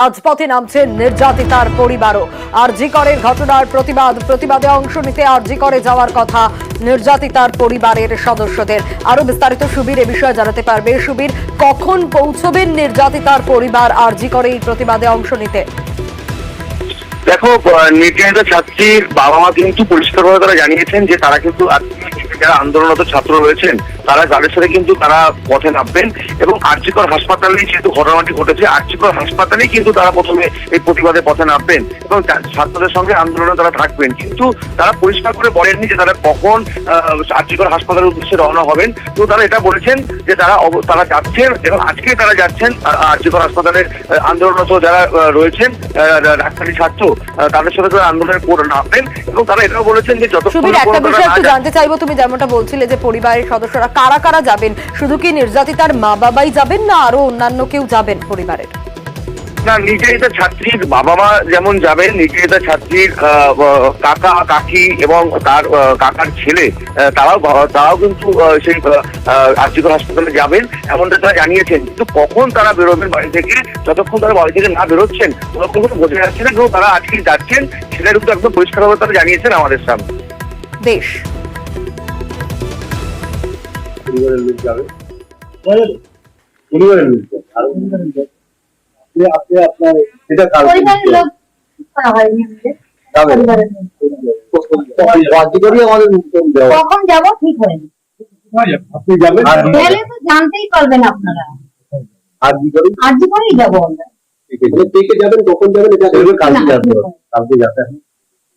রাজপথে নামছে নির্যাতিতার পরিবারও। আরজি করের ঘটনার প্রতিবাদে অংশ নিতে আরজি করে যাওয়ার কথা নির্যাতিতার পরিবারের সদস্যদের। আরো বিস্তারিত সুবীর এ বিষয়ে জানাতে পারবে। সুবীর, কখন পৌঁছবেন নির্যাতিতার পরিবার আরজি করে এই প্রতিবাদে অংশ নিতে? দেখো, নির্যাতিত ছাত্রীর বাবা মা কিন্তু পরিষ্কারভাবে তারা জানিয়েছেন যে তারা কিন্তু যারা আন্দোলনরত ছাত্র রয়েছেন তারা তাদের সাথে কিন্তু তারা পথে নামবেন এবং আরজিকর হাসপাতালে যেহেতু ঘটনাটি ঘটেছে আরজিকর হাসপাতালেই কিন্তু তারা প্রথমে এই প্রতিবাদে পথে নামবেন এবং ছাত্রদের সঙ্গে আন্দোলনে তারা থাকবেন। কিন্তু তারা পরিষ্কার করে বলেননি যে তারা কখন আরজিকর হাসপাতালের উদ্দেশ্যে রওনা হবেন। তো তারা এটা বলেছেন যে তারা যাচ্ছেন এবং আজকে তারা যাচ্ছেন আরজিকর হাসপাতালের আন্দোলনরত যারা রয়েছেন ডাক্তারি ছাত্র তাদের সাথে তারা আন্দোলনের পর নামবেন এবং তারা এটাও বলেছেন যে যতক্ষণ একটা বিষয় একটু জানতে চাইবো, তুমি যেমনটা বলছিলে যে পরিবারের সদস্যরা কারা কারা যাবেন, শুধু কি নির্যাতিতার মা বাবাই যাবেন না আরো অন্যান্য কেউ যাবেন পরিবারের? না, নির্যাতিত ছাত্রীর বাবা মা যেমন যাবেন, নির্যাতিত ছাত্রীর কাকা কাকি এবং তার কাকার ছেলে তারাও কিন্তু সেই আরজিকর হাসপাতালে যাবেন এমনটা তারা জানিয়েছেন। কিন্তু কখন তারা বেরোবেন বাড়ি থেকে, যতক্ষণ তারা বাড়ি থেকে না বেরোচ্ছেন ততক্ষণ কিন্তু বোঝা যাচ্ছে না এবং তারা আজকে যাচ্ছেন সেটা কিন্তু একদম পরিষ্কারভাবে তারা জানিয়েছেন আমাদের সামনে। বেশ, পরিবারের লোক যাবে, পরিবারের লোক আপনার এটা পরিবারের লোক কখন যাব ঠিক হয়নি, আপনি যাবেন গেলে তো জানতেই পারবেন আপনারা। আরজি করেই যাবো আমরা। যাবেন, কখন যাবেন এটা কালকে যাবেন, কালকে যাতে